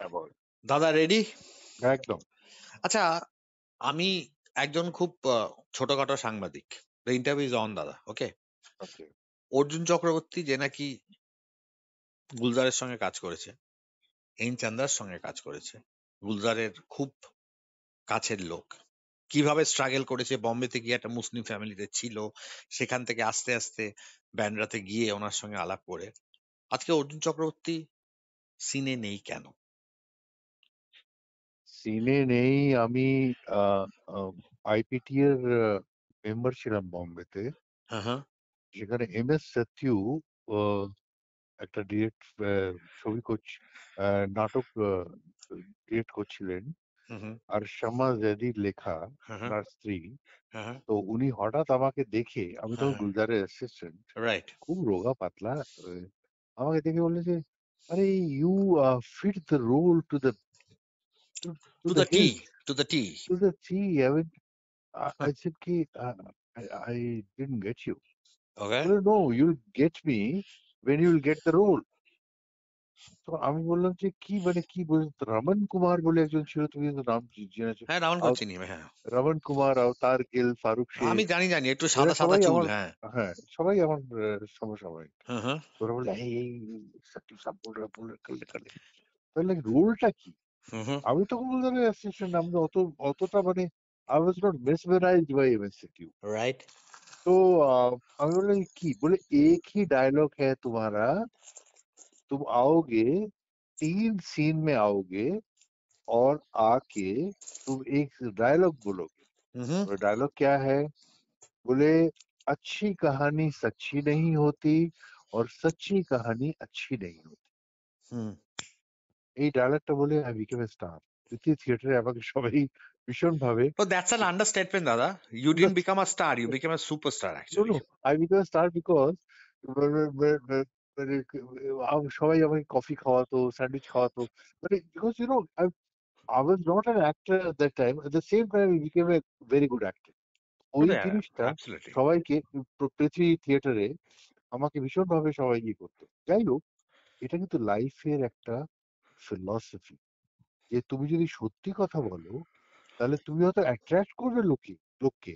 Avoid. দাদা ready? একদম। আচ্ছা, আমি একজন খুব ছোটখাটো সাংবাদিক। দ্য ইন্টারভিউ ইজ অন দাদা, ওকে? ওকে। অর্জুন চক্রবর্তী যে নাকি গুলজারের সঙ্গে কাজ করেছে, এন চান্দার সঙ্গে কাজ করেছে, গুলজারের খুব কাছের লোক, কিভাবে স্ট্রাগল করেছে, বম্বেতে গিয়ে একটা মুসলিম ফ্যামিলিতে ছিল, সেখান থেকে আস্তে আস্তে ব্যান্ডরাতে গিয়ে ওনার সঙ্গে আলাপ করে আজকে অর্জুন চক্রবর্তী সিনে নেই কেন? সিনে নেই। আমি আইপিটি এর মেম্বার ছিলাম বোম্বেতে। হ্যাঁ হ্যাঁ সেখানে এম এস সত্যু একটা ডিরেক্ট ছবি নাটক ডিরেক্ট করছিলেন। হুম হুম আর শামা জেদির লেখা, হ্যাঁ হ্যাঁ ওনার স্ত্রী। হ্যাঁ তো উনি হঠাৎ আমাকে দেখে, আমি তখন হ্যাঁ গুলজারের অ্যাসিস্ট্যান্ট, রাইট। খুব রোগা পাতলা, আমাকে দেখে বললে যে, আরে you fit the role to the to to to the the T, hills, to the T. To the T. I mean, I said ki I didn't get you. Okay. বলে, no, you'll get me when you'll get the role. তো আমি বললাম যে কি, মানে কি বলছো? রমন কুমার বলে একজন ছিল, তুমি তো নাম জেনেছো। হ্যাঁ, রামন আও- চিনি আমি, হ্যাঁ। রমন কুমার, অবতার গিল, ফারুক শেখ, আমি জানি জানি, একটু এরা সাদা সাদা সবাই চুল, আমার, হ্যাঁ। হ্যাঁ সবাই আমার সমসাময়িক। হ্যাঁ হ্যাঁ ওরা বললো, এই এই সত্যি সব বলে বলে কালে কালে। তাহলে রোলটা কি? হুম হুম আমি তখন বললাম অ্যাসিস্ট্যান্ট, আমি তো অতটা মানে I was not mesmerized by MSCQ. Right. तो আমি বললাম কি, বলে एक ही डायलॉग है तुम्हारा, तुम आओगे, 3 सीन में आओगे और आके तुम एक डायलॉग बोलोगे। হুম হুম और डायलॉग क्या है? बोले, अच्छी कहानी सच्ची नहीं होती और सच्ची कहानी अच्छी नहीं होती। হুম। এই ডায়লগটা বলে আই বিকেম এ স্টার। দ্বিতীয় থিয়েটারে আমাকে সবাই ভীষণ ভাবে। তো দ্যাটস অ্যান আন্ডারস্টেটমেন্ট দাদা। You didn't become a star, you become a superstar no actually. No, I became star because মানে সবাই আমাকে কফি খাওয়াতো, স্যান্ডউইচ খাওয়াতো, মানে because I was not an actor at that time. At the same time, I became a very good actor. ওই জিনিসটা absolutely. সবাইকে, পৃথিবী থিয়েটারে আমাকে ভীষণভাবে সবাই ইয়ে করতো। যাই হোক, এটা কিন্তু লাইফের একটা ফিলসফি, যে তুমি যদি সত্যি কথা বলো, তাহলে তুমি হয়তো অ্যাট্রাক্ট করবে লোককে,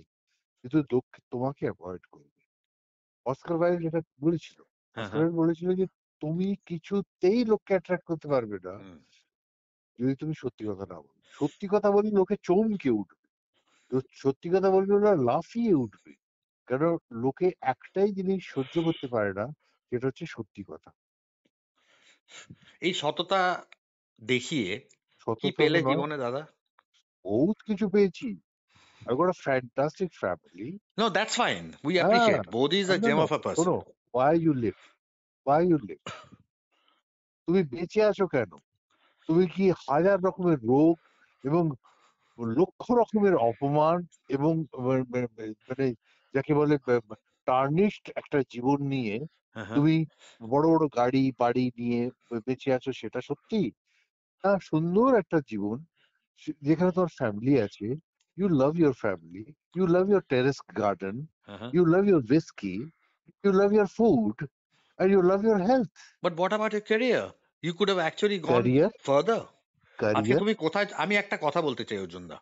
কিন্তু লোক তোমাকে অ্যাভয়েড করবে। অস্কার ওয়াইল্ড যেটা বলেছিল, হ্যাঁ অস্কার হ্যাঁ ওয়াইল্ড বলেছিল যে তুমি কিছুতেই লোককে অ্যাট্রাক্ট করতে পারবে না হুম। যদি তুমি সত্যি কথা না বলো। সত্যি কথা বলি লোকে চমকে উঠবে, তো সত্যি কথা বললে ওরা লাফিয়ে উঠবে। কারণ লোকে একটাই জিনিস সহ্য করতে পারে না, সেটা হচ্ছে সত্যি কথা। এই সততা দেখিয়ে কি সততা তো পেলে নয়, জীবনে দাদা? বহুত কিছু পেয়েছি। I got a fantastic family. No, that's fine, we হ্যাঁ, অ্যাপ্রিশিয়েট, বোধ ইজ আ না জেম না, অফ আ পার্সন। শোনো, why you live, why you live, তুমি বেঁচে আছো কেন? তুমি কি হাজার রকমের রোগ এবং লক্ষ রকমের অপমান এবং মানে যাকে বলে টার্নিশড একটা জীবন নিয়ে হ্যাঁ হ্যাঁ। তুমি বড় বড় গাড়ি বাড়ি নিয়ে বেঁচে আছো, সেটা সত্যি? না, সুন্দর একটা জীবন যেখানে তোমার ফ্যামিলি আছে। You love your family, you love your terrace garden, হ্যাঁ হ্যাঁ। You love your whiskey, you love your food, and you love your health. But what about your career? You could have actually gone Career, further. আজকে career. তুমি কোথায়, আমি একটা কথা বলতে চাই অর্জুন দা।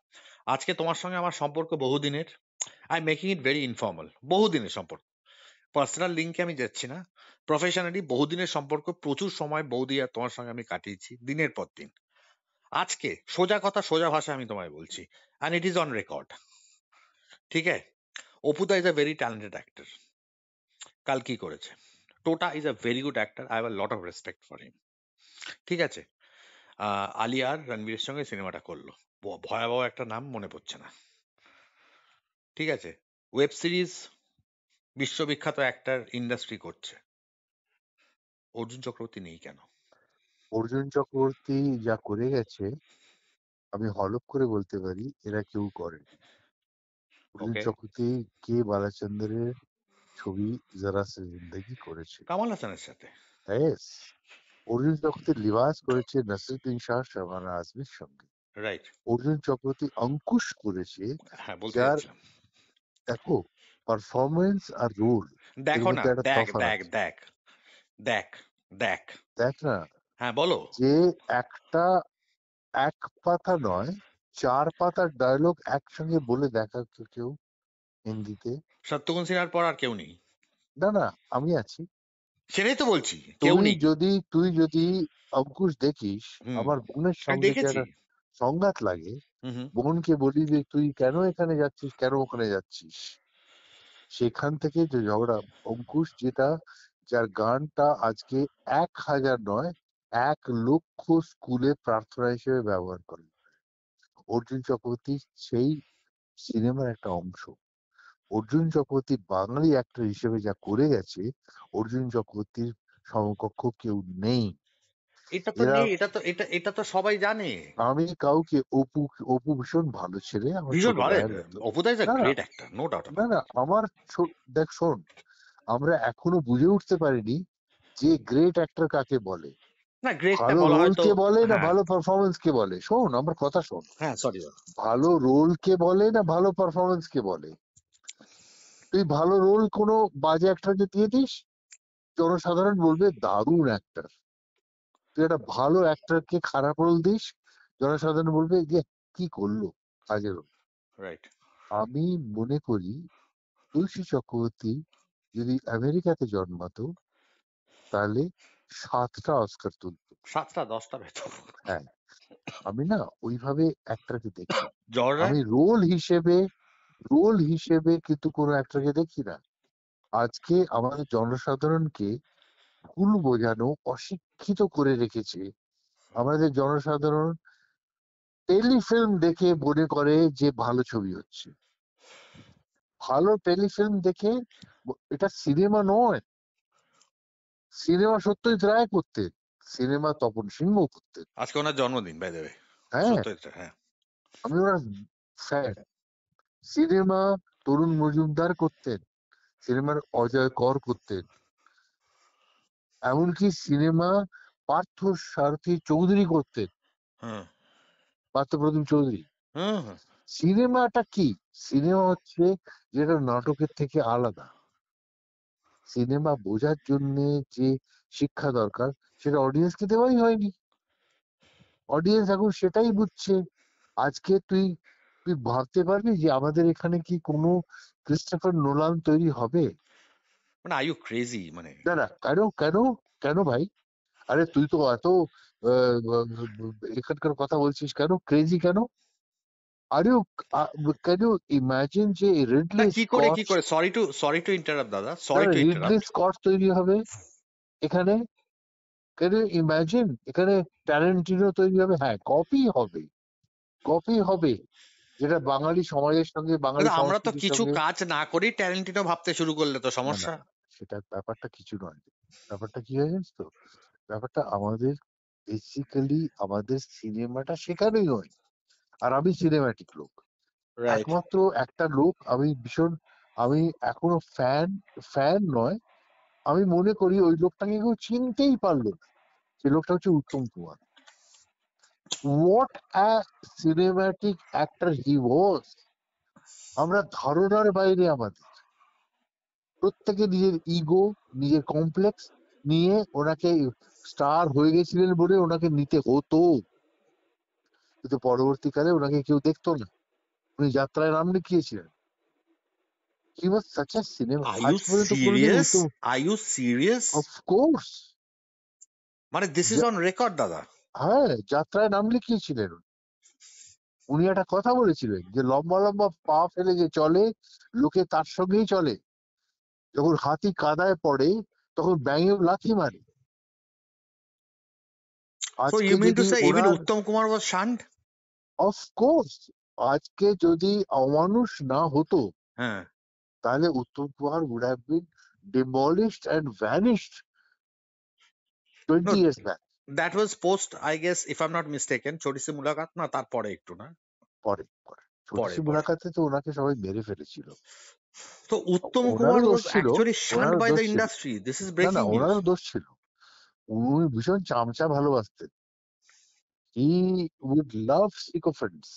আজকে তোমার সঙ্গে আমার সম্পর্ক বহুদিনের। I making it very informal. বহুদিনের সম্পর্ক, পার্সোনাল লিঙ্কে আমি যাচ্ছি না। প্রফেশনালি বহুদিনের সম্পর্ক, প্রচুর সময় বৌদি আর তোমার সঙ্গে আমি কাটিয়েছি দিনের পর দিন। আজকে সোজা কথা সোজা ভাষা আমি তোমায় বলছি, and it is on record, ঠিক আছে? অপুদা is a very talented actor. কাল কি করেছে? Tota is a very good actor, I have a lot of respect for him, ঠিক আছে? আলিয়া আর রণবীরের সঙ্গে সিনেমাটা করলো, ভয়াবহ একটা নাম মনে পড়ছে না, ঠিক আছে? ওয়েব সিরিজ বিশ্ববিখ্যাত অ্যাক্টর ইন্ডাস্ট্রি করছে, অর্জুন চক্রবর্তী নেই কেন? অর্জুন চক্রবর্তী যা করে গেছে, আমি হলফ করে বলতে পারি এরা কেউ করেনি। অর্জুন ওকে। চক্রবর্তী কে বালাচন্দ্রের ছবি জরা সে জিন্দগি করেছে। কামাল হাসানের সাথে। Yes, অর্জুন চক্রবর্তী লিবাস করেছে নসিরুদ্দিন শাহ শাবানা আজমির সঙ্গে। রাইট। অর্জুন চক্রবর্তী অঙ্কুশ করেছে, হ্যাঁ, বলতে যার, যাচ্ছিলাম। দেখো, পারফরমেন্স আর রোল এর দেখো না, মধ্যে একটা দেখ তফাৎ দেখ আছে। দেখ দেখ দেখ। দেখ না, হ্যাঁ বলো। যে একটা এক পাতা নয়, 4 পাতার ডায়লগ একসঙ্গে বলে দেখা কেউ হিন্দিতে। সত্যগুণ সিনহার পর আর কেউ নেই। না না, আমি আছি। সেটাই তো বলছি, কেউ নেই। তুই যদি অঙ্কুশ দেখিস, হুম, আমার বোনের আমি সঙ্গে যে দেখেছি। একটা সংঘাত লাগে, হুম হুম। বোনকে বলি যে তুই কেন এখানে যাচ্ছিস, কেন ওখানে যাচ্ছিস, সেখান থেকে যে ঝগড়া। অঙ্কুশ যার গানটা আজকে 1000 নয়, 1,00,000 স্কুলে প্রার্থনা হিসেবে ব্যবহার করে। অর্জুন চক্রবর্তী সেই সিনেমার একটা অংশ। অর্জুন চক্রবর্তী বাঙালি অ্যাক্টর হিসেবে যা করে গেছে, অর্জুন চক্রবর্তীর সমকক্ষ কেউ নেই। এটা তো এরা, নেই, এটা তো সবাই জানে। আমি কাউকে, অপু ভীষণ ভালো ছেলে, আমার ভীষণ ছোট ভালো। ভাইয়ের মতো। অপুদা ইজ আ না না, গ্রেট অ্যাক্টর, নো ডাউট না অ্যাবাউট। না, আমার দেখ শোন, আমরা এখনো বুঝে উঠতে পারিনি যে গ্রেট অ্যাক্টর কাকে বলে। না, গ্রেটটা ভালো বলা রোল হয়তো। কে বলে না হ্যাঁ ভালো পারফরমেন্স কে বলে, শোন আমার কথা শোন। হ্যাঁ, সরি। ভালো রোল কে বলে না ভালো পারফরমেন্স কে বলে। তুই ভালো রোল কোনো বাজে অ্যাক্টরকে দিয়ে দিস, জনসাধারণ বলবে দারুণ অ্যাক্টর। তুই একটা ভালো অ্যাক্টরকে খারাপ রোল দিস, জনসাধারণ বলবে যে কি করলো, কাজের রোল। রাইট। আমি মনে করি তুলসী চক্রবর্তী যদি আমেরিকাতে জন্মাতো, তাহলে 7টা অস্কার তুলতো। 7টা 10টা পেত। হ্যাঁ, আমি না ওইভাবে অ্যাক্টরকে দেখি। জর্জ রায়। আমি রোল হিসেবে কিন্তু কোনো অ্যাক্টরকে দেখি না। আজকে আমাদের জনসাধারণকে ভুল বোঝানো, অশিক্ষিত করে রেখেছে। আমাদের জনসাধারণ টেলিফিল্ম দেখে মনে করে যে ভালো ছবি হচ্ছে। ভালো টেলিফিল্ম দেখে, এটা সিনেমা নয়। সিনেমা সত্যজিৎ রায় করতেন, সিনেমা তপন সিংহ করতেন। আজকে ওনার জন্মদিন, বাই দ্য ওয়ে। হ্যাঁ, সত্যজিৎ রায়, হ্যাঁ। আমি ওনার ফ্যান। সিনেমা তরুণ মজুমদার করতেন, সিনেমার অজয় কর করতেন, এমনকি সিনেমা পার্থ সারথী চৌধুরী করতেন, হুম পার্থপ্রতিম চৌধুরী। হুম হুম। সিনেমাটা কি? সিনেমা হচ্ছে যেটা নাটকের থেকে আলাদা। সিনেমা বোঝার জন্য যে শিক্ষা দরকার, সেটা অডিয়েন্সকে দেওয়াই হয়নি। অডিয়েন্স এখন সেটাই বুঝছে। আজকে তুই তুই ভাবতে পারবি যে আমাদের এখানে কি কোনো ক্রিস্টোফার নোলান তৈরি হবে? মানে আর ইউ ক্রেজি মানে? না না, কেন কেন কেন ভাই? আরে তুই তো এত এখানকার কথা বলছিস, কেন ক্রেজি কেন? Are you can you imagine যে না, রিডলি কি স্কট, করে, সরি টু ইন্টারাপ্ট দাদা, না sorry to Ridley interrupt. Scott তৈরি হবে এখানে? ক্যান ইউ ইমাজিন এখানে ট্যারেন্টিনো তৈরি হবে? হ্যাঁ, কপি হবে, যেটা বাঙালি সমাজের সঙ্গে, বাঙালি কিন্তু আমরা তো সংস্কৃতির কিছু সঙ্গে। কাজ না করেই ট্যালেন্টিনো ভাবতে শুরু করলে তো না না সমস্যা। না, সেটা ব্যাপারটা কিছু নয়। ব্যাপারটা কি হয় জানিস তো? ব্যাপারটা আমাদের বেসিক্যালি আমাদের সিনেমাটা শেখানোই নয়। আর আমি সিনেম্যাটিক লোক, রাইট। একমাত্র একটা লোক আমি ভীষণ, আমি এখনো ফ্যান নয়, আমি মনে করি ওই লোকটাকে কেউ চিনতেই পারলো না। সেই লোকটা হচ্ছে Uttam Kumar. What a cinematic actor he was! আমরা ধারণার বাইরে আমাদের। প্রত্যেকে নিজের ইগো, নিজের কমপ্লেক্স নিয়ে ওনাকে স্টার হয়ে গেছিলেন বলে ওনাকে নিতে হতো। কিন্তু পরবর্তীকালে ওনাকে কেউ দেখতো না, উনি যাত্রায় নাম লিখিয়েছিলেন। হি ওয়াজ সাচ আ সিনেমা, আর আজ ইউ পর্যন্ত কোনোদিন serious? Uttam, are you serious? Of course, মানে দিস ইজ অন রেকর্ড দাদা। হ্যাঁ যাত্রায় নাম লিখিয়েছিলেন। উনি একটা কথা বলেছিলেন যে লম্বা লম্বা পা ফেলে যে চলে, লোকে তার সঙ্গেই চলে। যখন হাতি কাদায় পড়ে, তখন ব্যাঙেও লাথি মারে। সো আজকে ইউ মিন টু যদি সে ইভেন ওনার, উত্তম কুমার ওয়াজ শান্ট? অফকোর্স, আজকে যদি অমানুষ না হতো, হ্যাঁ। তাহলে Uttam Kumar would have been demolished and vanished no, 20 years back. That was post, I guess, if I am not mistaken, Chhoti Si Mulaqat, না তারপরে একটু না? পরে পরে ছোট পরে সি পরে। মুলাকাতে তো ওনাকে সবাই মেরে ফেলেছিল। তো উত্তম কুমার ওনারও দোষ ওয়াজ ছিল, অ্যাকচুয়ালি শান্ট ওনারও বাই দোষ দ্য ছিল। ইন্ডাস্ট্রি, দিস ইজ না না, ব্রেকিং নিউজ। ওনারও দোষ ছিল। উনি ভীষণ চামচা ভালোবাসতেন। He would love sycophants.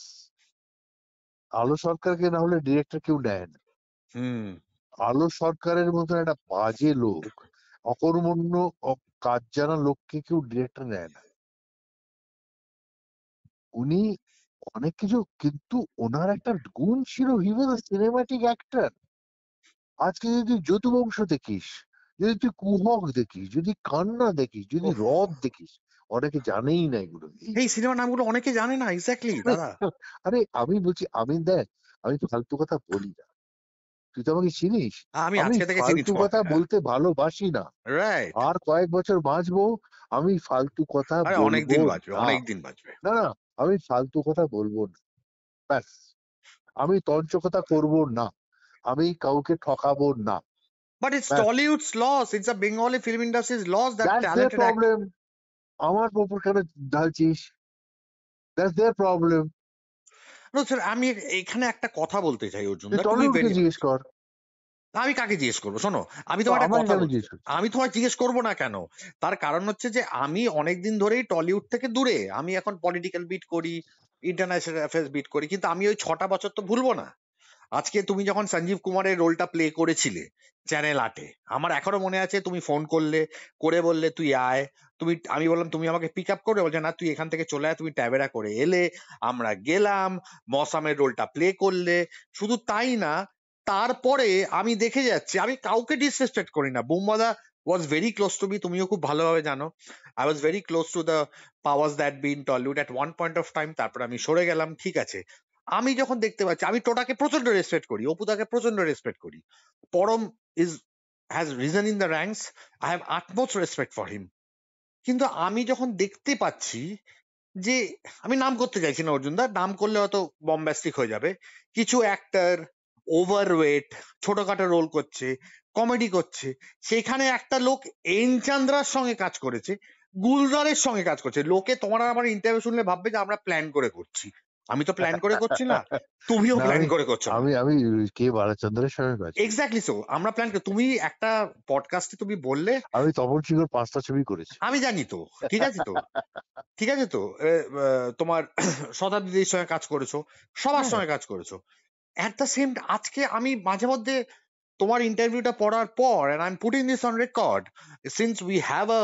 Alo সরকারকে না হলে ডিরেক্টর কেউ নেয় না। হুম। আলো সরকারের মতন একটা বাজে লোক, অকর্মণ্য, কাজ জানা লোককে কেউ ডিরেক্টর নেয় না। উনি অনেক কিছু, কিন্তু ওনার একটা গুণ ছিল, হি ওয়াজ আ সিনেম্যাটিক অ্যাক্টর। আজকে যদি যদুবংশ দেখিস, যদি তুই কুহক দেখিস, যদি কান্না দেখিস, যদি ওহ, রব দেখিস, অনেকে জানেই না এগুলো। এই সিনেমার নামগুলো অনেকে জানে না। এক্স্যাক্টলি দাদা। আরে আমি বলছি, আমি দেখ, আমি ফালতু কথা বলি না, তুই তো আমাকে চিনিস। আমি আমি আজকে থেকে চিনি ফালতু তোমাকে। কথা হ্যাঁ, বলতে ভালোবাসি না। রাইট। আর কয়েক বছর বাঁচবো, আমি ফালতু কথা আরে অনেক বলবো দিন বাঁচবে, না। অনেক দিন বাঁচবে। না না, আমি ফালতু কথা বলবো না, ব্যাস। আমি তঞ্চকতা করবো না, আমি কাউকে ঠকাবো না, বাট ইটস ব্যাস। Tollywood's loss, it's a Bengali film industries loss that that's their talented actor. Problem. আমার ওপর কেন ঢালছিস? That's their problem. No sir, আমি এখানে একটা কথা বলতে চাই অর্জুন তুই দা, টু বি টলিউডকে ভেরি জিজ্ঞেস অনেস্ট। কর। আমি কাকে জিজ্ঞেস করবো? শোনো, আমি তো তোমার একটা আমাকে কথা কেন বলছি। জিজ্ঞেস করছিস? আমি তোমায় জিজ্ঞেস করবো না কেন? তার কারণ হচ্ছে যে আমি অনেকদিন ধরেই টলিউড থেকে দূরে। আমি এখন পলিটিক্যাল বিট করি, ইন্টারন্যাশনাল অ্যাফেয়ার্স বিট করি, কিন্তু আমি ওই 6টা বছর তো ভুলবো না। আজকে তুমি যখন সঞ্জীব কুমারের রোলটা প্লে করেছিলে চ্যানেল 8-এ, আমার এখনো মনে আছে তুমি ফোন করলে, করে বললে তুই আয়। আমি বললাম তুমি আমাকে পিক আপ করবে, বলছে না তুই এখান থেকে চলে আয়। তুমি ট্যাবেরা করে এলে, আমরা গেলাম, মসামের রোলটা প্লে করলে। শুধু তাই না, তারপরে আমি দেখে যাচ্ছি, আমি কাউকে ডিসরেসপেক্ট করি না। বুম্বাদা was very close to me, তুমিও খুব ভালোভাবে জানো। I was very close to the powers that be in Tollywood at one point of time. তারপর আমি সরে গেলাম, ঠিক আছে। আমি যখন দেখতে পাচ্ছি, আমি টোটাকে প্রচন্ড রেসপেক্ট করি, অপুদাকে প্রচন্ড রেসপেক্ট করি। পরম is has reason in the ranks, I have utmost respect for হিম। কিন্তু আমি যখন দেখতে পাচ্ছি যে, আমি নাম করতে চাইছি না অর্জুন দা, নাম করলে হয়তো বম্বাস্টিক হয়ে যাবে, কিছু অ্যাক্টর ওভারওয়েট, ছোটখাটো রোল করছে, কমেডি করছে। সেখানে একটা লোক এনচান্দ্রার সঙ্গে কাজ করেছে, গুলজারের সঙ্গে কাজ করছে। লোকে তোমার আর আমার ইন্টারভিউ শুনলে ভাববে যে আমরা প্ল্যান করে করছি। আমি তো প্ল্যান করে করছি না, তুমিও না, প্ল্যান আমি করে করছো না। আমি আমি কে বালাচন্দ্রের সঙ্গে কাজ করি। এক্স্যাক্টলি সো, আমরা প্ল্যান করি। তুমি একটা পডকাস্টে তুমি বললে, আমি তপন সিংহর 5টা ছবি করেছি। আমি জানি তো, ঠিক আছে তো, ঠিক আছে তো, তোমার শতাব্দীর সঙ্গে কাজ করেছো, সবার হ্যাঁ, সঙ্গে কাজ করেছো। অ্যাট দ্য সেম, আজকে আমি মাঝে মধ্যে তোমার ইন্টারভিউটা পড়ার পর, and I'm putting this on record, since we have a,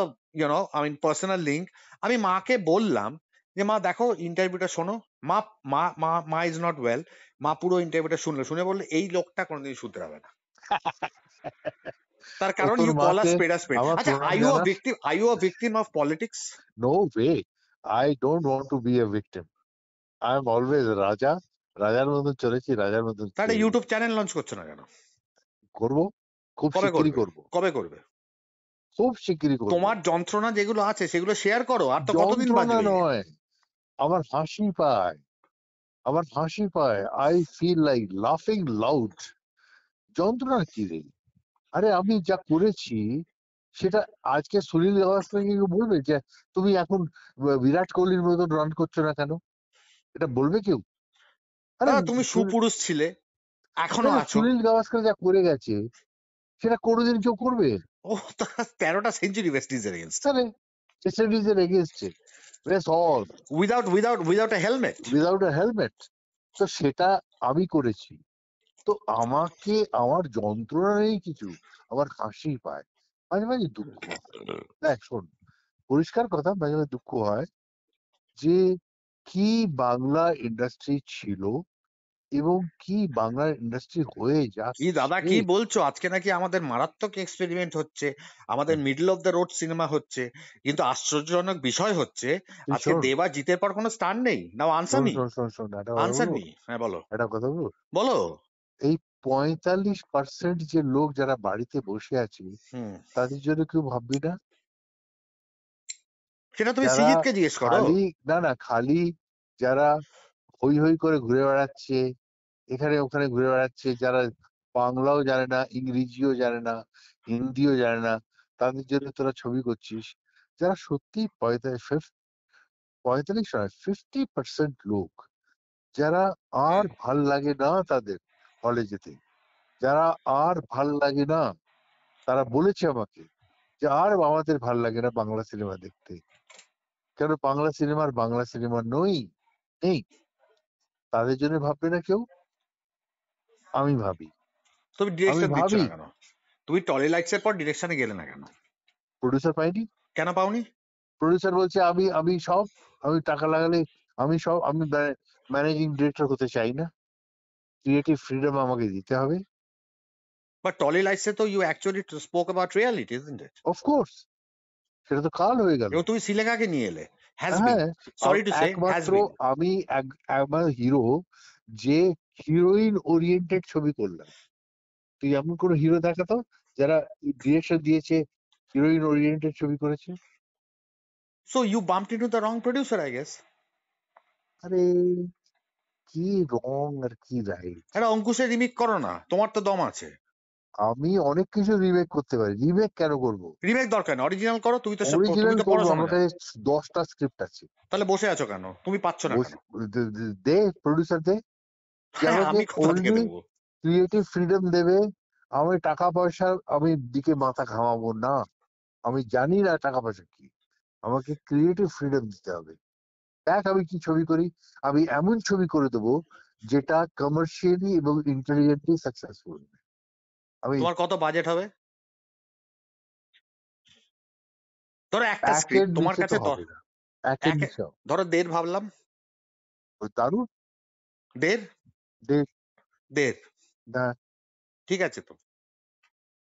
personal link, আমি মাকে বললাম যে মা দেখো ইন্টারভিউটা শোনো। মা মা মা মা ইজ নট ওয়েল। মা পুরো ইন্টারভিউটা শুনলো, শুনে বললে এই লোকটা কোনোদিন শুধরাবে না। তার ও কারণ তোর ইউ কল আ মাকে স্পেড আ স্পেড। আমার আচ্ছা, প্রণাম জানাস। I you a victim of politics? No way, I don't want to be a victim. I am always raja. রাজার মতন চলেছি, রাজার মতন তার একটা খেয়ে ইউটিউব গেছি। চ্যানেল লঞ্চ করছো না কেন? করবো, খুব কবে শিগগিরই করবে? করবো, কবে করবে? খুব শিগগিরই করবো। তোমার যন্ত্রণা যেগুলো আছে সেগুলো শেয়ার করো, আর তো কতদিন যন্ত্রণা বাঁচবে? নয়, আমার হাসি পায়, আমার হাসি পায়, আই ফিল লাইক লাফিং লাউড। যন্ত্রণা কি রে? আরে আমি যা করেছি সেটা, আজকে সুনীল গাভাস্করকে কেউ বলবে যে তুমি এখন বিরাট কোহলির মতন রান করছো না কেন? এটা বলবে কেউ? আরে দাদা তুমি সুপুরুষ ছিলে, এখনো আছো। সুনীল গাভাস্কর যা করে গেছে সেটা কোনোদিন কেউ করবে? ও, তার 13টা সেঞ্চুরি ওয়েস্ট ইন্ডিজের এগেনস্ট, তাহলে ওয়েস্ট ইন্ডিজের এগেনস্টে, ব্যাস all, without a helmet. Without a helmet. তো সেটা আমি করেছি। তো আমাকে, আমার যন্ত্রণা নেই কিছু, আমার হাসি পায়, মাঝে মাঝে দুঃখ হয়। দেখ শোন, পরিষ্কার কথা, মাঝে মাঝে দুঃখ হয় যে কি বাংলা ইন্ডাস্ট্রি ছিল এবং কি বাংলার ইন্ডাস্ট্রি হয়ে কি দাদা যাচ্ছে। কি বলছো? আজকে নাকি আমাদের মারাত্মক এক্সপেরিমেন্ট হচ্ছে, আমাদের middle of the road cinema হচ্ছে। কিন্তু আশ্চর্যজনক বিষয় হচ্ছে, তুই আজকে শোন, দেব আর জিতের পর কোনো স্টার নেই। নাও আনসার শোন মি, শোন শোন শোন একটা কথা আনসার বলবো, মি। হ্যাঁ বলো, একটা কথা বলবো। বলো। এই 45% যে লোক যারা বাড়িতে বসে আছে, হুম, তাদের জন্য কেউ ভাববি না? সেটা তুমি যারা সৃজিতকে জিজ্ঞেস করো। খালি, না না, খালি যারা হই হই করে ঘুরে বেড়াচ্ছে, এখানে ওখানে ঘুরে বেড়াচ্ছে, যারা বাংলাও জানে না, ইংরেজিও জানে না, হিন্দিও জানে না, তাদের জন্য তোরা ছবি করছিস। যারা সত্যি 45 নয়, 50% লোক যারা আর ভাল লাগে না তাদের হলে যেতে, যারা আর ভাল লাগে না, তারা বলেছে আমাকে যে আর আমাদের ভাল লাগে না বাংলা সিনেমা দেখতে। কেন বাংলা সিনেমা নই, নেই, তাদের জন্য ভাববে না কেউ? আমি ভাবি, তুমি আমি ডিরেকশন দিচ্ছ ভাবি। না কেন? তুমি টলি লাইটস এর পর ডিরেকশনে গেলে না কেন? প্রডিউসার পাইনি। কেন পাওনি? প্রডিউসার বলছে আমি আমি সব, আমি টাকা লাগালে আমি ম্যানেজিং ডিরেক্টর হতে চাই না, ক্রিয়েটিভ ফ্রিডম আমাকে দিতে হবে। বাট টলি লাইটসে তো you actually spoke about reality, isn't it? Of course, সেটা তো কাল হয়ে গেল। এবং তুমি সিলেগাকে নিয়ে এলে, হ্যাজ বিন, হ্যাঁ, সরি টু সে, হ্যাজ একমাত্র বিন। আমি আমার হিরো যে হিরোইন ওরিয়েন্টেড ছবি করলাম। তুই এমন কোন হিরো দেখাতো যারা ডিরেকশন দিয়েছে হিরোইন ওরিয়েন্টেড ছবি করেছে? So you bumped into the wrong producer, I guess. আরে কি রং আর কি রাইট! একটা অঙ্কুশের রিমেক করো না, তোমার তো দম আছে। আমি অনেক কিছু রিমেক করতে পারি, রিমেক কেন করব? রিমেক দরকার না, অরিজিনাল করো। তুমি অরিজিনাল তো করবো, পড়াশোনা আমার জানো। কাছে 10টা স্ক্রিপ্ট আছে। তাহলে বসে আছো কেন? তুমি পাচ্ছ না কেন? দে প্রডিউসার দে, যে হ্যাঁ, আমাকে আমি কোথা থেকে অনলি দেবো? ক্রিয়েটিভ ফ্রিডম দেবে। আমি টাকা পয়সা আমি দিকে মাথা ঘামাবো না। আমি জানি না টাকা পয়সা কি, আমাকে ক্রিয়েটিভ ফ্রিডম দিতে হবে। দেখ আমি কি ছবি করি, আমি এমন ছবি করে দেবো যেটা কমার্শিয়ালি এবং ইন্টেলিজেন্টলি সাকসেসফুল। আমি তোমার কত বাজেট হবে? ধরো একটা একের স্ক্রিপ্ট তোমার নিচে তো কাছে হবে না, একের একে, নিচে হবে। ধরো 1.5 ভাবলাম। ওই দারুণ। 1.5, দেখ 1.5, না, ঠিক আছে তো।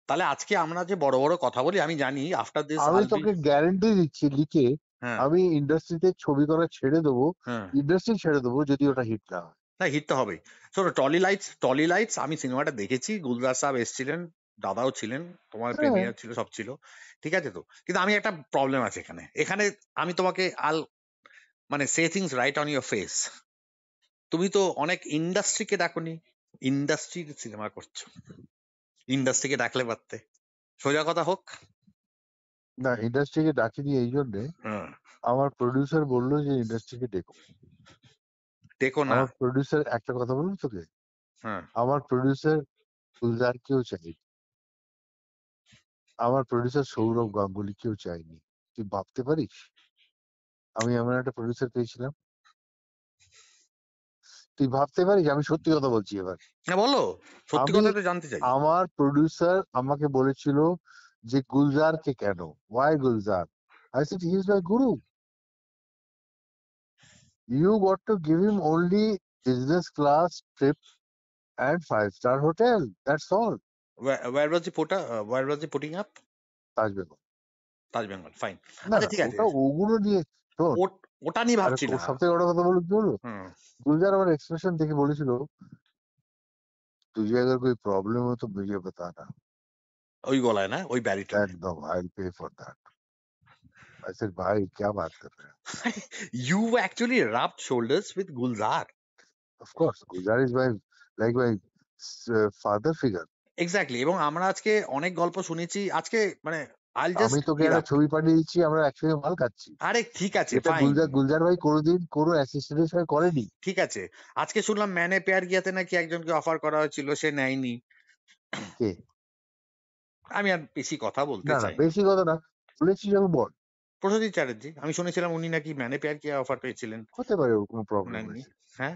তাহলে আজকে আমরা যে বড় বড় কথা বলি, আমি জানি আফটার দিস আমি আল বি। তোকে গ্যারেন্টি দিচ্ছি লিখে, হ্যাঁ, আমি ইন্ডাস্ট্রিতে ছবি করা ছেড়ে দেবো, হ্যাঁ, ইন্ডাস্ট্রি ছেড়ে দেবো যদি ওটা হিট না হয়। না হিট তো হবেই। শোনো, টলি লাইটস আমি সিনেমাটা দেখেছি, গুলজার সাহেব এসেছিলেন, দাদাও ছিলেন, তোমার হ্যাঁ, প্রেমিয়া ছিল, সব ছিল, ঠিক আছে তো। কিন্তু আমি একটা প্রবলেম আছে এখানে, আমি তোমাকে মানে say things right on your face. তুমি তো অনেক ইন্ডাস্ট্রিকে ডাকোনি, ইন্ডাস্ট্রির সিনেমা করছো। ইন্ডাস্ট্রিকে ডাকলে পারতে, সোজা কথা হোক। না ইন্ডাস্ট্রিকে ডাকিনি এই জন্যে, হ্যাঁ, আমার প্রডিউসার বললো যে ইন্ডাস্ট্রিকে ডেকো। দেখো না। আমার প্রডিউসার একটা কথা বলবো তোকে, হ্যাঁ, আমার প্রডিউসার গুলজারকেও চাই, আমার প্রডিউসার সৌরভ গাঙ্গুলিকেও চাইনি। তুই ভাবতে পারিস আমি এমন একটা প্রডিউসার পেয়েছিলাম? তুই ভাবতে পারিস? আমি সত্যি কথা বলছি এবার। হ্যাঁ বলো, সত্যি আমি কথা তো জানতে চাই। আমার প্রডিউসার আমাকে বলেছিল যে গুলজারকে কেন, why Gulzar? I said he is my guru, you got to give him only business class trip and 5-star hotel. That's all. Where was he where was he putting up? Taj Begum. Taj Bengal, fine. না আচ্ছা না, ঠিক আছে, ওটা ওগুলো নিয়ে শোন। ওটা নিয়ে আর ভাবছি না। সব থেকে বড় কথা বলবো, হুম, गुलजार আমার এক্সপ্রেশন দেখে বলেছিল तुझे अगर कोई प्रॉब्लम हो तो मुझे बताना, ওই গলায় না, ওই ব্যারিটনে। एकदम I will pay for that. I said भाई क्या बात कर रहे हैं? You actually rubbed shoulders with Gulzar. Of course Gulzar is my like my father figure। Exactly. এবং আমরা আজকে অনেক গল্প শুনেছি আজকে, মানে আইল জাস্ট আমি তোকে গিভ একটা আপ। ছবি পাঠিয়ে দিচ্ছি, আমরা একসঙ্গে মাল খাচ্ছি। আরে ঠিক আছে, এটা ফাইন, গুলজার ভাই কোনোদিন কোনো অ্যাসিস্ট্যান্টের সঙ্গে করেনি। ঠিক আছে। আজকে শুনলাম ম্যানে পেয়ার গিয়াতে নাকি একজনকে অফার করা হয়েছিল, সে নেয়নি। কে? আমি আর বেশি কথা বলতে না না চাই না। বেশি কথা না, বলেছিস আমি বল। প্রসেনজিৎ চ্যাটার্জি, আমি শুনেছিলাম উনি নাকি ম্যানে পেয়ার কিয়া অফার পেয়েছিলেন, হতে পারে ওর কোনো প্রবলেম নেননি। আছে, হ্যাঁ,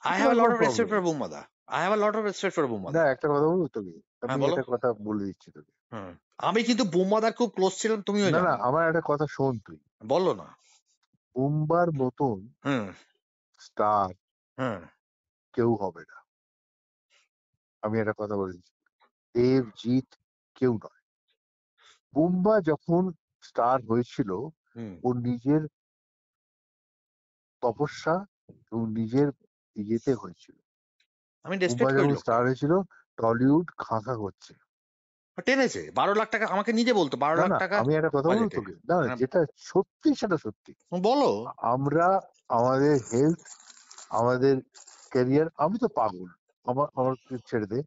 আই হতে হ্যাভ পারে আ লট কোনো অফ রেসপেক্ট প্রবলেম ফর আছে। বুম্বাদা। I have a lot of respect for না বুম্বাদা। একটা কথা বলবো তোকে, আমি হ্যাঁ বলো। একটা কথা বলে দিচ্ছি তোকে। হুম, আমি কিন্তু বুম্বাদার খুব ক্লোজ ছিলাম, তুমিও না না, জানো। আমার একটা কথা শোন তুই। বলো না। বুম্বার মতন হুম, স্টার হুম, কেউ হবে না, আমি একটা কথা বলে দিচ্ছি। দেবজিৎ কেউ নয়। বুম্বা যখন স্টার হয়েছিল, হুম। ওর নিজের তপস্যা এবং নিজের ইয়েতে হয়েছিল। আমি বুম্বা রেসপেক্ট করি যখন লোকটাকে। স্টার হয়েছিল, টলিউড খাঁ খাঁ করছে। টেনেছে 12 লাখ টাকা, আমাকে নিজে বলতো 12 না লাখ না, টাকা আমি একটা কথা বলবো বাজেটে। তোকে, না না, হ্যাঁ, যেটা সত্যি সেটা সত্যি। বলো। আমরা আমাদের হেলথ, আমাদের ক্যারিয়ার, আমি তো পাগল, আমাকে ছেড়ে দে।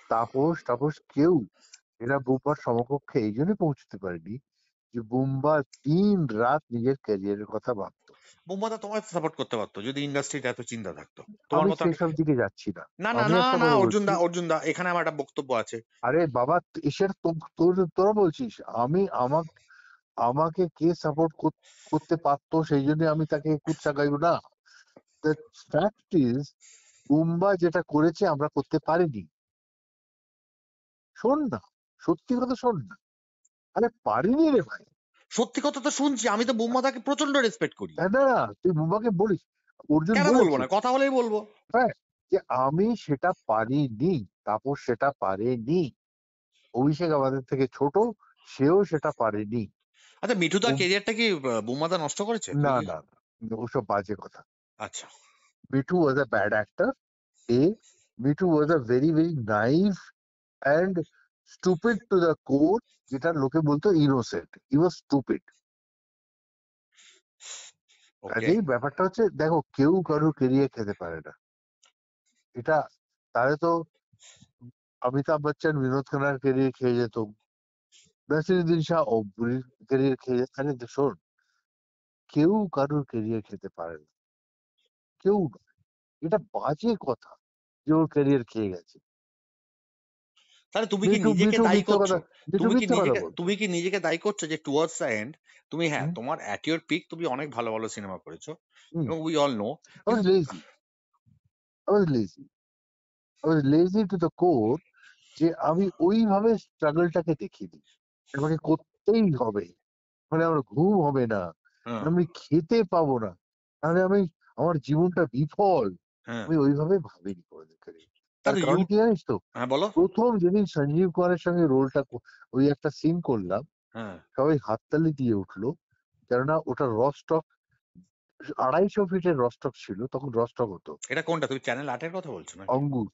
তাপস তাপস কেউ এরা বুম্বার সমকক্ষে এই জন্য পৌঁছতে পারেনি যে বুম্বা দিন রাত নিজের ক্যারিয়ারের কথা ভাবতো। বুম্বাদা তোমায় সাপোর্ট করতে পারতো যদি ইন্ডাস্ট্রিতে এত চিন্তা থাকতো তোমার আমি মতো একটা। সেসব দিকে যাচ্ছি না। না না আমি না একটা না, কথা অর্জুন বলছি, দা, অর্জুন দা, এখানে আমার একটা বক্তব্য আছে। আরে বাবা এসের তোরা বলছিস আমি আমাকে কে সাপোর্ট করতে পারতো সেই জন্য আমি তাকে কুচ্ছা গাইব না। দ্য ফ্যাক্ট ইজ বুম্বা যেটা করেছে আমরা করতে পারিনি। শোন না, সত্যি কথা শোন না, আরে পারিনি রে ভাই। সত্যি কথা তো শুনছি, আমি তো বুম্বাদাকে প্রচন্ড রেসপেক্ট করি। না না, তুই বুম্বাকে বলিস, অর্জুন কেন বলবো বলেছে, না, কথা হলেই বলবো। হ্যাঁ, যে আমি সেটা পারিনি, তাপস সেটা পারেনি, অভিষেক আমাদের থেকে ছোট, সেও সেটা পারেনি। আচ্ছা, মিঠুদার ও- ক্যারিয়ারটা কি বুম্বাদা নষ্ট করেছে, তুমি না কি? না না, ওসব বাজে কথা। আচ্ছা। Mithu was a bad actor, এ Mithu was a very very naive and stupid to the core, যেটা লোকে বলতো ইনোসেন্ট, ই ওয়াজ স্টুপিড। ওকে। কাজেই ব্যাপারটা হচ্ছে, দেখো, কেউ কারোর কেরিয়ার খেতে পারে না, এটা, তাহলে তো অমিতাভ বচ্চন বিনোদ খান্নার কেরিয়ার খেয়ে যেত, নাসিরুদ্দিন শাহ অব্বুরির কেরিয়ার খেয়ে যেত। আরে শোন, কেউ কারোর কেরিয়ার খেতে পারে না, কেউ না। এটা বাজে কথা যে ওর ক্যারিয়ার খেয়ে গেছে। তাহলে তুমি কি মিঠু নিজেকে মিঠু দায়ী মিথ্যা করছো? কথা, মিঠু মিথ্যা কথা বলতো। তুমি কি নিজেকে দায়ী করছো যে টুয়ার্ডস দ্য এন্ড তুমি, হ্যাঁ, হুম, তোমার অ্যাট ইউর পিক তুমি অনেক ভালো ভালো সিনেমা করেছো, হুম। এবং উই অল নো, I কিন্তু was lazy. I was lazy. I was lazy to the core, যে আমি ওইভাবে স্ট্রাগলটাকে দেখিনি, আমাকে করতেই হবে, মানে আমার ঘুম হবে না, হ্যাঁ, আমি খেতে পাবো না, তাহলে আমি, আমার জীবনটা বিফল। হ্যাঁ। আমি ওইভাবে ভাবিনি কোনোদিন career। তার তাহলে কারণ কি জানিস তো, হ্যাঁ, বলো। প্রথম যেদিন সঞ্জীব কুমারের সঙ্গে রোলটা, ওই একটা সিন করলাম, হ্যাঁ। সবাই হাততালি দিয়ে উঠলো, কেননা ওটা রস্টক, 250 ফিটের রস্টক ছিল তখন, রস্টক হতো এটা কোনটা, তুমি চ্যানেল আটের কথা বলছো নাকি? অঙ্গুর।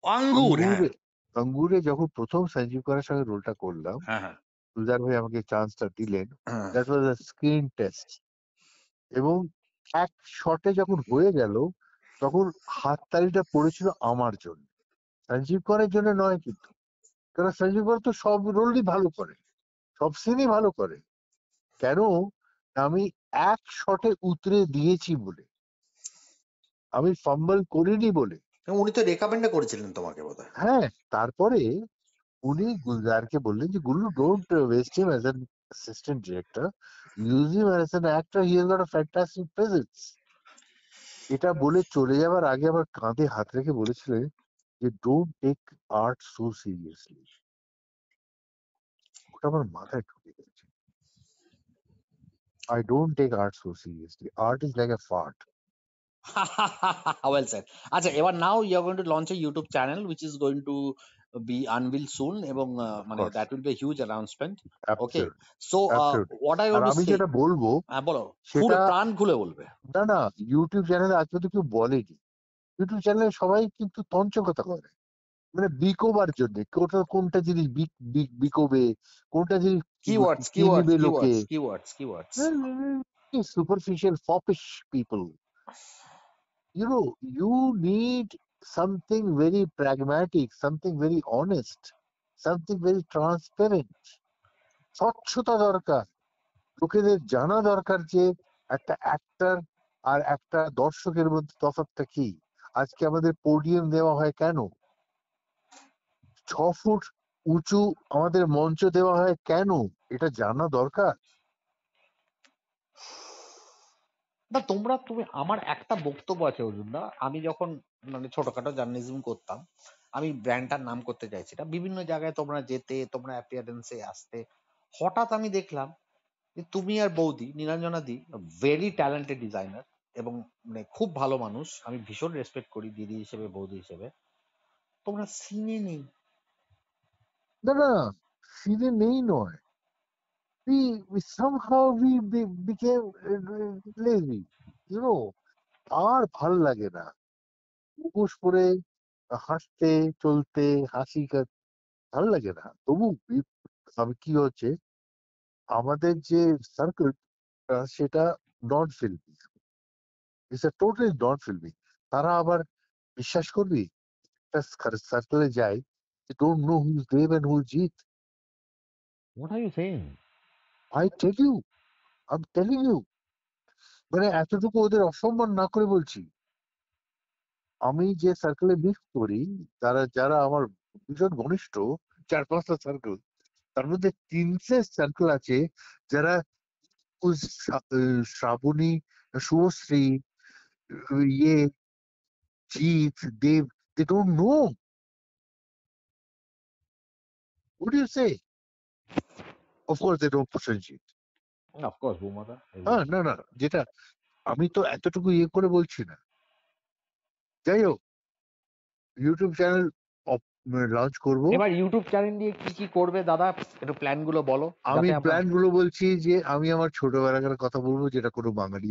আঙ্গুর, হ্যাঁ। অঙ্গুরে, অঙ্গুরে যখন প্রথম সঞ্জীব কুমারের সঙ্গে রোলটা করলাম, হ্যাঁ, হ্যাঁ, তুষার ভাই আমাকে চান্সটা দিলেন, হ্যাঁ। That was a screen test. এবং এক শটে যখন হয়ে গেল, তখন হাততালিটা পড়েছিল আমার জন্য, সঞ্জীব কুমারের জন্য নয় কিন্তু, কারণ সঞ্জীব কুমার তো সব রোলই ভালো করে, সব সিনই ভালো করে। কেন? আমি এক শটে উতরে দিয়েছি বলে, আমি ফাম্বল করিনি বলে। এবং উনি তো রেকমেন্ডও করেছিলেন তোমাকে বোধহয়। হ্যাঁ, তারপরে উনি গুলজারকে বললেন যে, Gullu, don't waste him as an assistant director, use him as an actor, he has got a fantastic presence. এটা বলে চলে যাওয়ার আগে আবার কাঁধে হাত রেখে বলেছিলেন যে, don't take art so seriously. ওটা আমার মাথায় ঢুকে গেছে, I don't take art so seriously, art is like a fart. Well sir. আচ্ছা, এবার now you are going to launch a YouTube channel which is going to be unveil soon, এবং মানে of course, that will be huge announcement. Okay, absolute, so absolute. What I are want to আমি say, যেটা বলবো হ্যাঁ বলো, সেটা, প্রাণ খুলে বলবে। না না, ইউটিউব চ্যানেলে আজ পর্যন্ত কেউ বলেনি। ইউটিউব চ্যানেলে সবাই কিন্তু তঞ্চকতা করে, মানে বিকোবার জন্য, কোনটা জিনিস বিকোবে, কোনটা জিনিস কিওয়ার্ডস, কিওয়ার্ডস, কিনবে লোকে, keywords, keywords, keywords. Superficial foppish people. You need something very pragmatic, something very honest, something very transparent. স্বচ্ছতা দরকার, লোকেদের জানা দরকার যে একটা অ্যাক্টর আর একটা দর্শকের মধ্যে তফাৎটা কি। আজকে আমাদের পোডিয়াম দেওয়া হয় কেন, 6 ফুট উঁচু আমাদের মঞ্চ দেওয়া হয় কেন, এটা জানা দরকার। না, তুমি, আমার একটা বক্তব্য আছে অর্জুন দা, আমি যখন মানে ছোটখাটো জার্নালিজম করতাম, আমি ব্র্যান্ডটার নাম করতে চাইছি না, বিভিন্ন জায়গায় তোমরা যেতে, তোমরা অ্যাপিয়ারেন্সে আসতে, হঠাৎ আমি দেখলাম যে তুমি আর বৌদি, নীলাঞ্জনা দি, ভেরি ট্যালেন্টেড ডিজাইনার, এবং মানে খুব ভালো মানুষ, আমি ভীষণ রেসপেক্ট করি দিদি হিসেবে, বৌদি হিসেবে, তোমরা সিনে নেই। না না, সিনে নেই নয়, we somehow became lazy, you know, আর ভাল লাগে না মুখোশ পরে হাসতে, চলতে, ভাল লাগে না। তবু আমি কি হচ্ছে, আমাদের যে সার্কেল, সেটা non filmy, it's totally non filmy. তারা আবার, বিশ্বাস করবি, একটা সার্কেলে যাই, don't know who's Dev and who's Jeet. What are you saying? I tell you, I am telling you, মানে এতটুকু ওদের অসম্মান না করে বলছি। আমি যে সার্কেলে মিক্স করি, তারা যারা আমার ভীষণ ঘনিষ্ঠ, 4-5টা সার্কেল, তার মধ্যে 3টে সার্কেল আছে যারা শ্রাবণী, শুভশ্রী, ইয়ে, জিৎ, দেব, they don't know. What do you say? Of course they don't push Sanjeev. Of course ভূমাতা হ্যাঁ, না না, যেটা আমি তো এতটুকু ইয়ে করে বলছি না। যাই হোক, ইউটিউব চ্যানেল লঞ্চ করব। এবার ইউটিউব চ্যানেল নিয়ে কি কি করবে দাদা, একটু প্ল্যান গুলো বলো আমি যাতে আমরা। প্ল্যান গুলো বলছি যে আমি আমার ছোটবেলাকার কথা বলবো, যেটা কোনো বাঙালি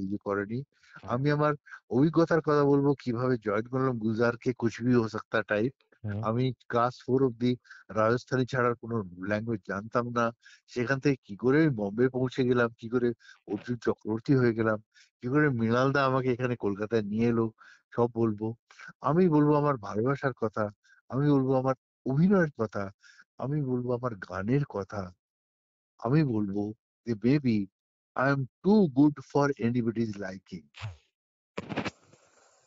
ইয়ে করেনি। হ্যাঁ। আমি আমার অভিজ্ঞতার কথা বলবো, কিভাবে জয়েন করলাম গুলজারকে, কুছ ভি হো সকতা টাইপ। হুম। আমি ক্লাস 4 অব্দি রাজস্থানি ছাড়ার কোনো ল্যাঙ্গুয়েজ জানতাম না। সেখান থেকে কি করে আমি বম্বে পৌঁছে গেলাম, কি করে অর্জুন চক্রবর্তী হয়ে গেলাম, কি করে মৃণালদা আমাকে এখানে কলকাতায় নিয়ে এলো, সব বলবো। আমি বলবো আমার ভালোবাসার কথা, আমি বলবো আমার অভিনয়ের কথা, আমি বলবো আমার গানের কথা, আমি বলবো যে baby, I am too good for anybody's liking.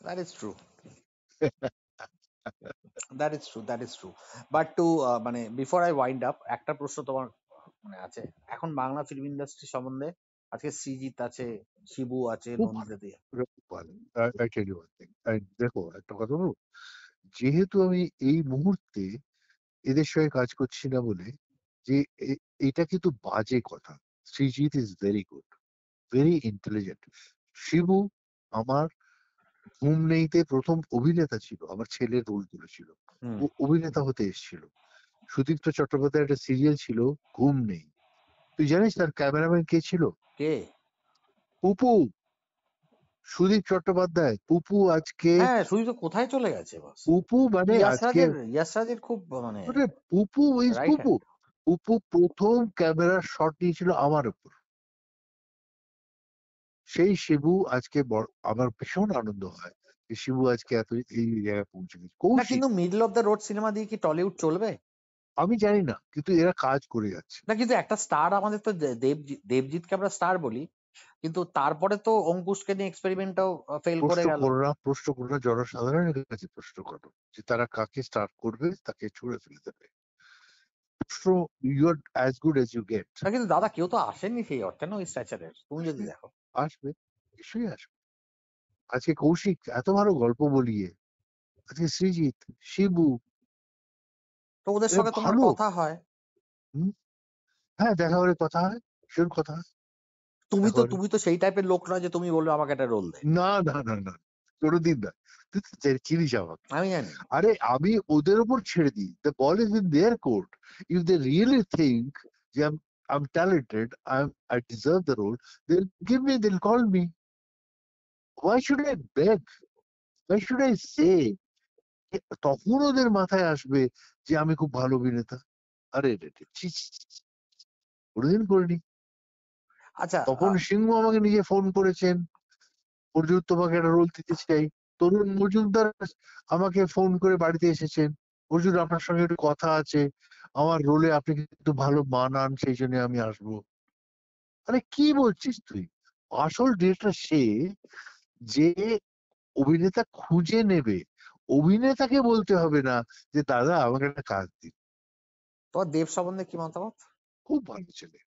That is true, that is true, that is true. But to মানে বিফোর আই ওয়াইন্ড আপ, একটা প্রশ্ন তোমার মানে আছে এখন বাংলা ফিল্ম ইন্ডাস্ট্রি সম্বন্ধে। আজকে সৃজিত আছে, শিবু আছে, খুব ভালো, নন্দিতা দিয়ে। খুব ভালো। I tell you one thing, দেখো একটা কথা বলবো, যেহেতু আমি এই মুহূর্তে এদের সঙ্গে কাজ করছি না বলে, যে এটা কিন্তু বাজে কথা। Srijit is very good, very intelligent. Shibu আমার ঘুম নেইতে প্রথম অভিনেতা ছিল, আমার ছেলের রোল করেছিল, হুম। ও অভিনেতা হতে এসেছিল। সুদীপ্ত চট্টোপাধ্যায়ের একটা সিরিয়াল ছিল ঘুম নেই, তুই জানিস তার ক্যামেরাম্যান কে ছিল? কে? পুপু, সুদীপ চট্টোপাধ্যায়। পুপু আজকে, হ্যাঁ, সুই তো কোথায় চলে গেছে বস। পুপু মানে আজকে, ইয়াসরাজের খুব মানে মানে পুপু ইজ রাইট পুপু। হ্যান্ড। পুপু প্রথম ক্যামেরার শট নিয়েছিল আমার উপর। সেই শিবু আজকে আমার ভীষণ আনন্দ হয় যে শিবু আজকে এত এই জায়গায় পৌঁছে গেছে। না কৌশিক, কিন্তু middle of the road cinema দিয়ে কি টলিউড চলবে? আমি জানি না, কিন্তু এরা কাজ করে যাচ্ছে। না কিন্তু একটা স্টার আমাদের তো দেবজিৎকে আমরা স্টার বলি, কিন্তু তারপরে তো অঙ্কুশকে নিয়ে এক্সপেরিমেন্টটাও ফেল করে প্রশ্ন গেল। করো না, প্রশ্ন করো না, জনসাধারণের কাছে প্রশ্ন করো যে তারা কাকে স্টার্ট করবে, তাকে ছুড়ে ফেলে দেবে। প্রশ্ন, you are as good as you get. না কিন্তু দাদা কেউ তো আসেননি সেই অর্থে না ওই স্ট্যাচারের, তুমি যদি আসবে, দেখো। আসবে, নিশ্চয়ই আসবে। আজকে কৌশিক এত ভালো গল্প বলিয়ে, আজকে সৃজিত, শিবু, তো ওদের এরা সঙ্গে তোমার ভালো। কথা হয়? হুম, হ্যাঁ, দেখা হলে কথা হয়, ভীষণ কথা হয়, তুমি দেখা তো হলে। তুমি তো সেই টাইপের লোক নয় যে তুমি বলবে আমাকে একটা রোল দে। না না না না, কোনোদিন না। তুই তো চিনিস আমাকে। আমি জানি। আরে আমি ওদের উপর ছেড়ে দিই, the ball is in their court. If they really think যে I'm talented, I deserve the role, they'll give me, they'll call me. Why should I beg? Why should I say? তখন ওদের মাথায় আসবে যে আমি খুব ভালো অভিনেতা। আরে রে রে, ছি ছি ছি, ছি, কোনোদিন করিনি। আচ্ছা তপন সিংহ আমাকে নিজে ফোন করেছেন, অর্জুন তোমাকে একটা রোল দিতে চাই। তরুণ মজুমদার আমাকে ফোন করে বাড়িতে এসেছেন, অর্জুন আপনার সঙ্গে একটু কথা আছে, আমার রোলে আপনি কিন্তু ভালো মানান, সেই জন্য আমি আসবো। আরে কি বলছিস তুই? আসল ডিরেক্টর সে, যে অভিনেতা খুঁজে নেবে। অভিনেতাকে বলতে হবে না যে দাদা আমাকে একটা কাজ দিন। তোমার দেব সম্বন্ধে কি মতামত? খুব ভালো ছেলে,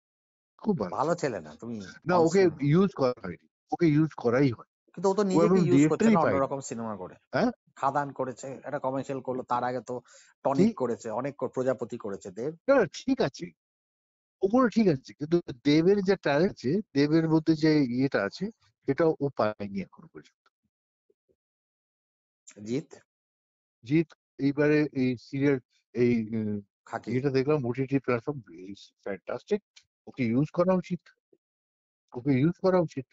খুব ভালো ভালো ছেলে। ছেলে না, তুমি না, ওকে ইউজ করা হয়নি, ওকে ইউজ করাই হয়। কিন্তু ও তো ও নিজেকে এখন ইউজ করছে ডিরেক্টরই না পায়নি। অন্যরকম সিনেমা করে। হ্যাঁ, খাদান করেছে, একটা কমার্শিয়াল করলো, তার আগে তো কি, টনিক করেছে, অনেক প্রজাপতি করেছে দেব। না না, ঠিক আছে, ওগুলো ঠিক আছে, কিন্তু দেবের যে ট্যালেন্ট আছে, দেবের মধ্যে যে ইয়েটা আছে, সেটা ও পায়নি এখনো পর্যন্ত। জিৎ জিৎ এইবারে এই সিরিয়াল, এই খাকি। ইয়েটা দেখলাম ওটিটি প্ল্যাটফর্ম, ফ্যান্টাস্টিক। ওকে ইউজ করা উচিত, ওকে ইউজ করা উচিত।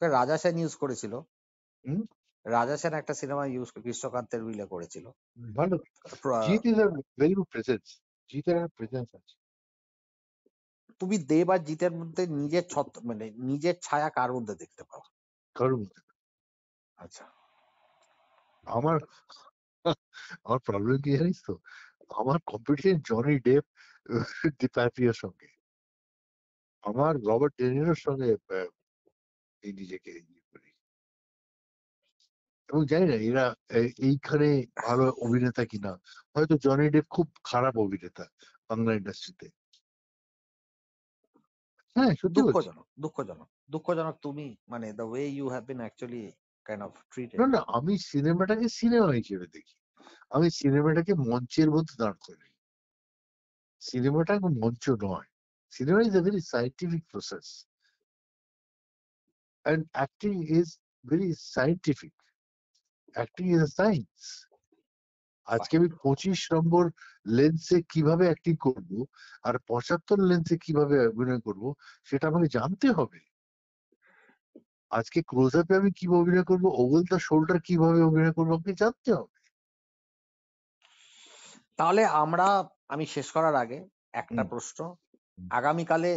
রাজা সেন ইউজ করেছিল, হুম, রাজা সেন একটা সিনেমা ইউজ কৃষ্ণকান্তের উইলে করেছিল। ভালো। Jeet is a very good presence, জিতের একটা প্রেজেন্স আছে। তুমি দেব আর জিতের মধ্যে নিজের মানে নিজের ছায়া কার মধ্যে দেখতে পাও? কারণ আচ্ছা। আমার আমার প্রবলেম কি জানিস তো, আমার কম্পিটিশন জনি ডেপ, ডিক্যাপ্রিওর সঙ্গে। আমার রবার্ট ডেনিরোর সঙ্গে এই নিজেকে ইয়ে করি। এবং জানি না এরা এইখানে ভালো অভিনেতা কিনা। হয়তো জনি ডেপ খুব খারাপ অভিনেতা বাংলা ইন্ডাস্ট্রিতে। হ্যাঁ, সত্যি বলছি। দুঃখজনক, দুঃখজনক, দুঃখজনক। তুমি মানে the way you have been actually kind of না ট্রিটেড। না, আমি সিনেমাটাকে সিনেমা হিসেবে দেখি, আমি সিনেমাটাকে মঞ্চের মধ্যে দাঁড় করি। সিনেমাটা এখন মঞ্চ নয়, Cinema is a very scientific process, and acting is very scientific. Acting is a science. আজকে আমি 25 নম্বর লেন্সে কিভাবে অ্যাক্টিং করব আর 75 লেন্সে কিভাবে অভিনয় করব সেটা আমাকে জানতে হবে। আজকে ক্লোজ আপে আমি কিভাবে অভিনয় করবো, ওভাল দ্য শোল্ডার কিভাবে অভিনয় করবো আমাকে জানতে হবে। তাহলে আমি শেষ করার আগে একটা হুম, প্রশ্ন, হুম, আগামীকালে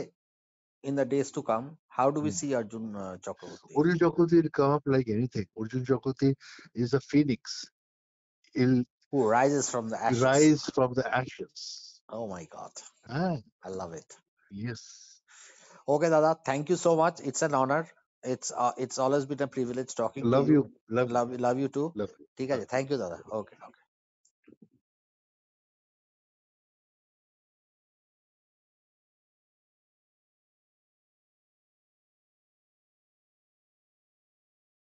in the days to come, how do we hmm. see Arjun Chakraborty? Arjun Chakraborty will come up like anything. Arjun Chakraborty is a phoenix. He'll Who rises from the ashes? rise from the ashes. Oh my God, Ah, I love it. yes. Okay, Dada, thank you so much. It's an honor. It's always been a privilege talking to Love you. you. Love you. Love you too. Love you. ঠিক আছে, thank you, Dada. Okay.